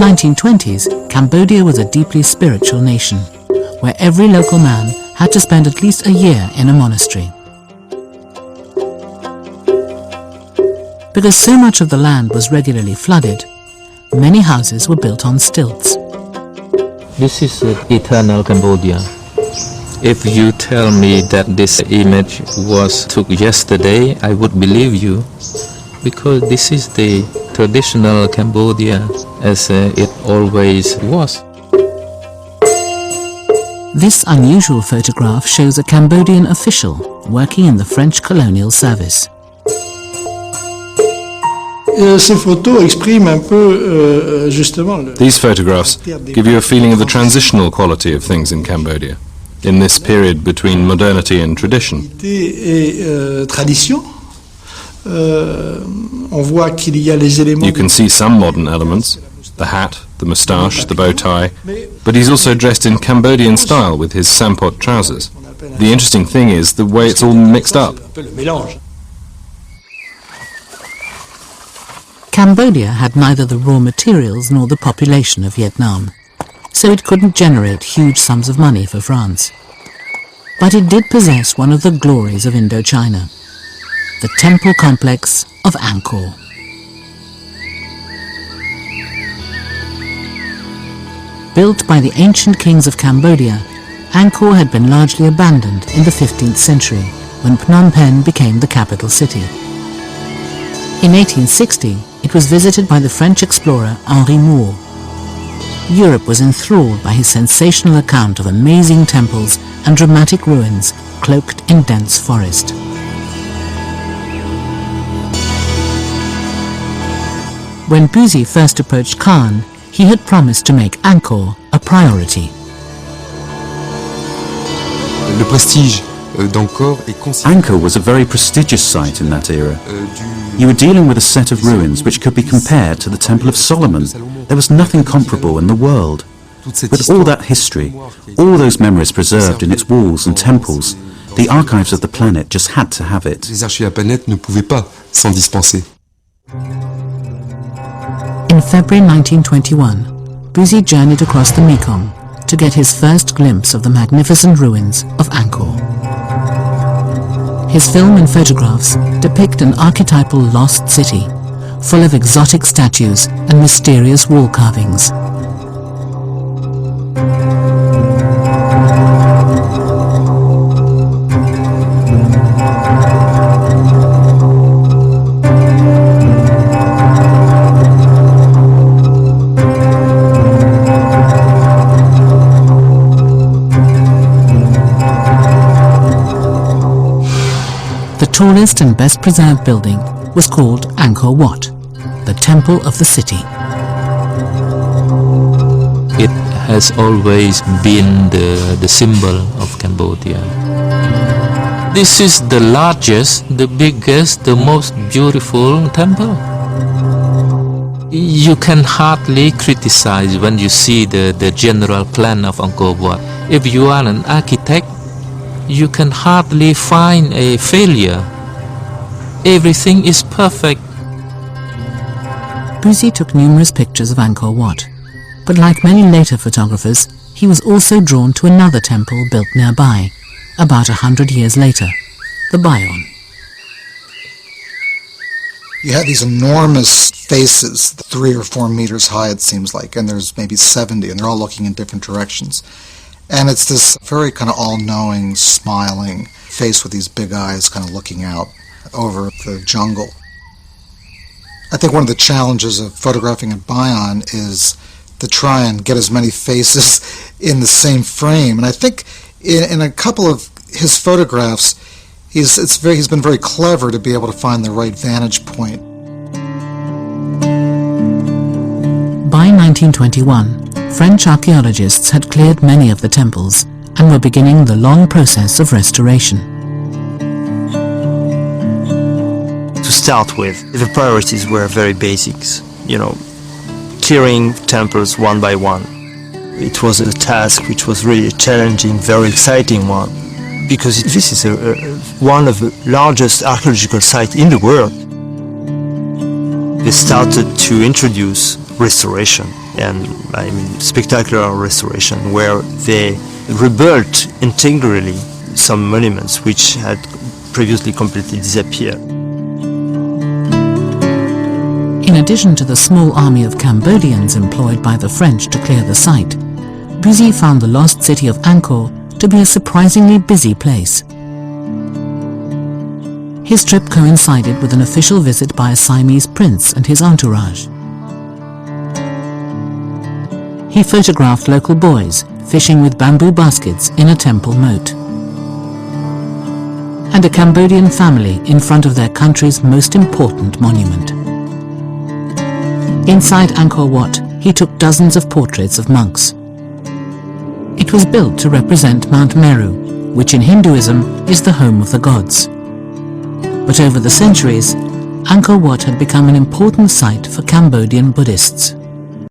1920s, Cambodia was a deeply spiritual nation, where every local man had to spend at least a year in a monastery. Because so much of the land was regularly flooded, many houses were built on stilts. This is eternal Cambodia. If you tell me that this image was took yesterday, I would believe you, because this is the traditional Cambodia as it always was. This unusual photograph shows a Cambodian official working in the French colonial service. These photographs give you a feeling of the transitional quality of things in Cambodia, in this period between modernity and tradition. You can see some modern elements, the hat, the moustache, the bow tie, but he's also dressed in Cambodian style with his sampot trousers. The interesting thing is the way it's all mixed up. Cambodia had neither the raw materials nor the population of Vietnam, so it couldn't generate huge sums of money for France. But it did possess one of the glories of Indochina, the temple complex of Angkor. Built by the ancient kings of Cambodia, Angkor had been largely abandoned in the 15th century when Phnom Penh became the capital city. In 1860, it was visited by the French explorer Henri Mouhot. Europe was enthralled by his sensational account of amazing temples and dramatic ruins cloaked in dense forest. When Bussy first approached Khan, he had promised to make Angkor a priority. Angkor was a very prestigious site in that era. You were dealing with a set of ruins which could be compared to the Temple of Solomon. There was nothing comparable in the world. With all that history, all those memories preserved in its walls and temples, the archives of the planet just had to have it. In February 1921, Bussy journeyed across the Mekong to get his first glimpse of the magnificent ruins of Angkor. His film and photographs depict an archetypal lost city, full of exotic statues and mysterious wall carvings. The tallest and best preserved building was called Angkor Wat, the temple of the city. It has always been the symbol of Cambodia. This is the largest, the biggest, the most beautiful temple. You can hardly criticize when you see the general plan of Angkor Wat. If you are an architect, you can hardly find a failure. Everything is perfect. Bussy took numerous pictures of Angkor Wat, but like many later photographers, he was also drawn to another temple built nearby, about 100 years later, the Bayon. You have these enormous faces, 3 or 4 meters high it seems like, and there's maybe 70, and they're all looking in different directions. And it's this very kind of all-knowing, smiling face with these big eyes kind of looking out over the jungle. I think one of the challenges of photographing at Bayon is to try and get as many faces in the same frame. And I think in a couple of his photographs, he's been very clever to be able to find the right vantage point. By 1921, French archaeologists had cleared many of the temples and were beginning the long process of restoration. To start with, the priorities were very basics, clearing temples one by one. It was a task which was really a challenging, very exciting one, because this is one of the largest archaeological sites in the world. They started to introduce restoration, and I mean spectacular restoration, where they rebuilt integrally some monuments which had previously completely disappeared. In addition to the small army of Cambodians employed by the French to clear the site, Bussy found the lost city of Angkor to be a surprisingly busy place. His trip coincided with an official visit by a Siamese prince and his entourage. He photographed local boys fishing with bamboo baskets in a temple moat, and a Cambodian family in front of their country's most important monument. Inside Angkor Wat, he took dozens of portraits of monks. It was built to represent Mount Meru, which in Hinduism is the home of the gods. But over the centuries, Angkor Wat had become an important site for Cambodian Buddhists.